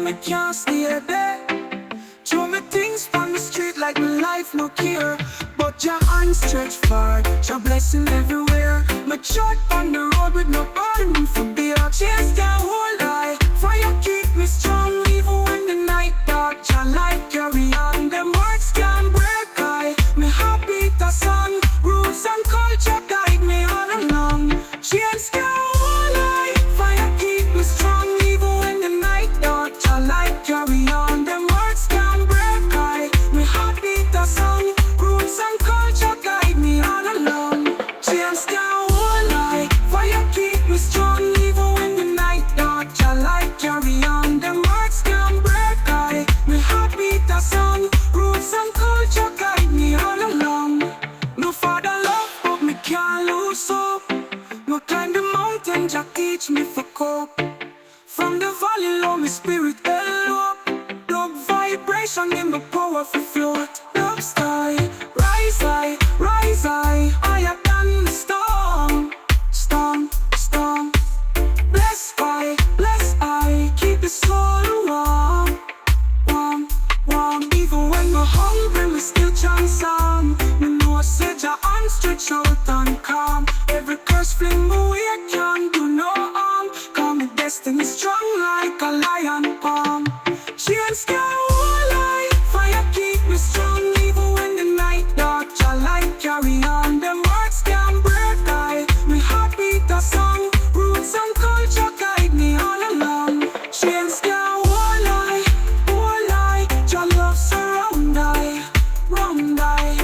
me can't stay there. Show me things on the street like my life no care. But your hand stretch far, your blessing everywhere. My truck on the road with no burden for beer. Chase can't hold I, fire keep me strong even when the night dark. Your light carry on, them words can't break I. Me heart beat a song, roots and culture guide me all along. Chains can't hold I, fire keep me strong even when the night dark. Your light carry on, them words can't break I. Me heart beat a song, roots and culture guide me all along. Chains can't hold I, fire keep me strong even when the night dark. Your light carry on, them words can't break I. Me heart beat a song, roots and culture guide me all along. No father love, but me can't lose hope. No climb the mountain, Jah teach me for cope. From the valley low, me spirit elope. Dub vibration in my power for float. Dub sky, rise higher than the storm. Storm. Bless I, keep the soul warm. Even when we're hungry, we still chant song. Me know say Jah hand stretch out and calm. Every curse fling away, can't do no harm. Call me destiny strong like a lion palm. Chains can't hold I, fire keep me strong even when the night dark. Jah light carry on, them words can't break I. Me heart beat a song, roots and culture guide me all along. Chains can't hold I, Jah love surround I, round I.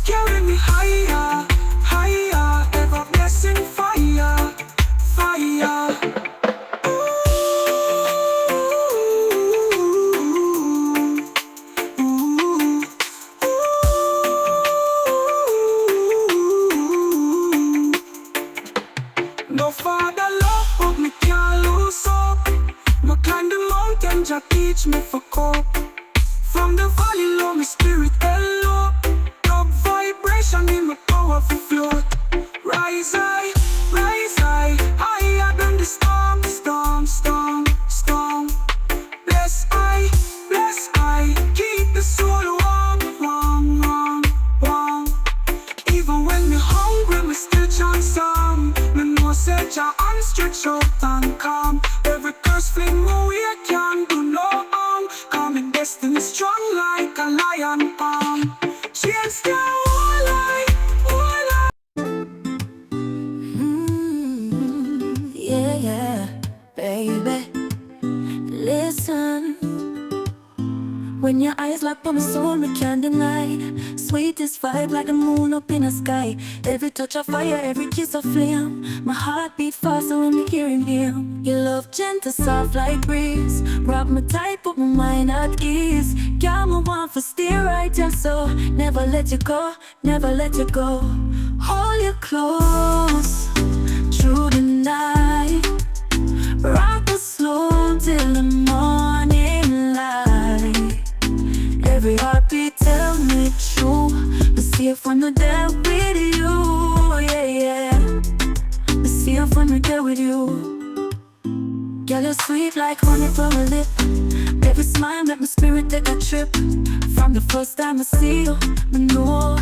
Carry me higher, ever blessing fire. No father love, but me can't lose hope. Me climb the mountain, Jah teach me for cope. From the valley low, me spirit elope. Dub vibration in my power for float. Rise high, higher than the storm. Bless I, keep the soul warm. Even when me hungry, me still chant song. Me know say Jah hand stretch out and calm. Every curse fling away, can't do no harm. Coming destiny strong like a lion palm. Chains can't hold I. Yeah, baby, listen. When your eyes lock on my soul, me can't deny. Sweetest vibe like the moon up in the sky. Every touch of fire, every kiss of flame. My heart beat faster when me hear him near. Your love gentle, soft like breeze. Rock me tight, put my mind at ease. Got me want for steer right there, so never let you go, never let you go. Hold you close through the night. Rock us slow till the morning light. Every heartbeat tell me true. But see if when we're there with you, yeah. But see if when we're there with you. Girl, you're sweet like honey from a lip. Every smile make my spirit take a trip. From the first time I see you, I know.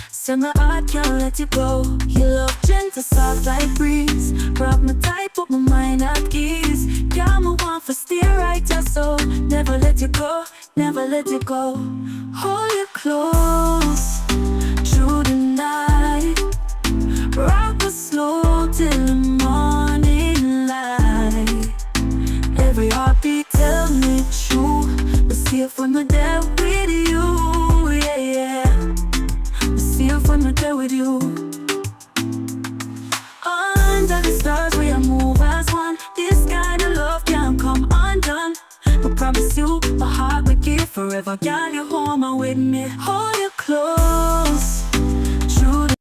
Say my heart can't let you go. Your love gentle, soft like breeze. Rock me tight, put my mind at ease. Got me want for steer right there, so never let you go, never let you go. Hold you close through the night. Rock us slow till the morning light. Every heartbeat tell me true. But see if when we're there with you, yeah. See if when we're there with you. Under the stars we are move as one. This kind of love can't come undone. I promise you my heart will give forever. Girl, you're home with me. Hold you close through the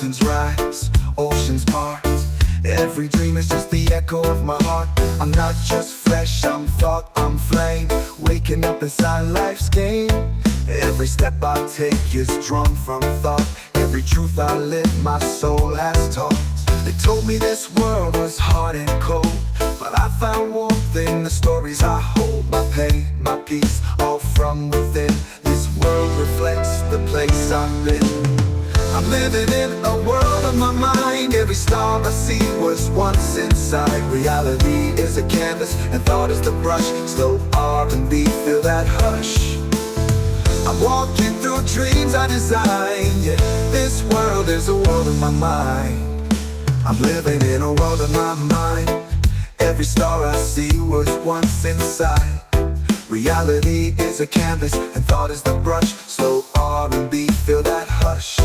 mountains rise, oceans part. Every dream is just the echo of my heart. I'm not just flesh, I'm thought, I'm flame, waking up inside life's game. Every step I take is drawn from thought. Every truth I live, my soul has taught. They told me this world was hard and cold, but I found warmth in the stories I hold. My pain, my peace, all from within. This world reflects the place I've been. I'm living in a world of my mind. Every star I see was once inside. Reality is a canvas and thought is the brush. Slow R&B, feel that hush. I'm walking through dreams I designed. Yeah, this world is a world of my mind. I'm living in a world of my mind. Every star I see was once inside. Reality is a canvas and thought is the brush. Slow R&B, feel that hush.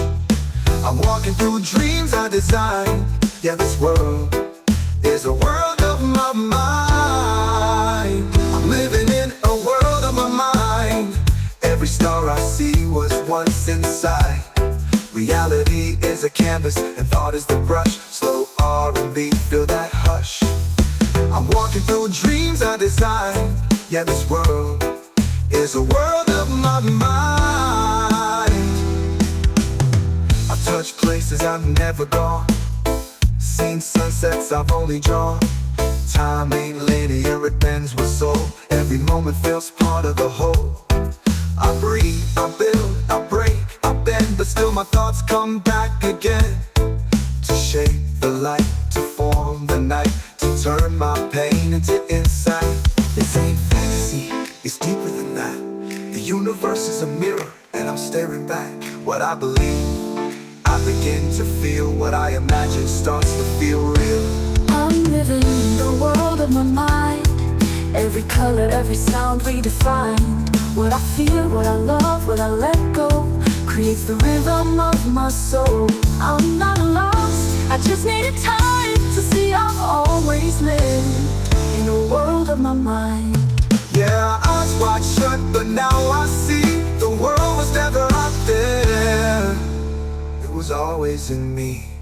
I'm walking through dreams I designed. Yeah, this world is a world of my mind. I'm living in a world of my mind. Every star I see was once inside. Reality is a canvas and thought is the brush. Slow R&B, feel that hush. I'm walking through dreams I designed. Yeah, this world is a world of my mind. I've touched places I've never gone, seen sunsets I've only drawn. Time ain't linear, it bends with soul. Every moment feels part of the whole. I breathe, I build, I break, I bend, but still my thoughts come back again. To shape the light, to form the night, to turn my pain into insight. This ain't fantasy, it's deeper than that. The universe is a mirror, and I'm staring back. What I believe, I begin to feel. What I imagine starts to feel real. I'm living in the world of my mind. Every color, every sound redefined. What I feel, what I love, what I let go creates the rhythm of my soul. I'm not lost, I just needed time to see I've always lived in a world of my mind. Yeah, eyes wide shut, but now I see the world was never out there. It was always in me.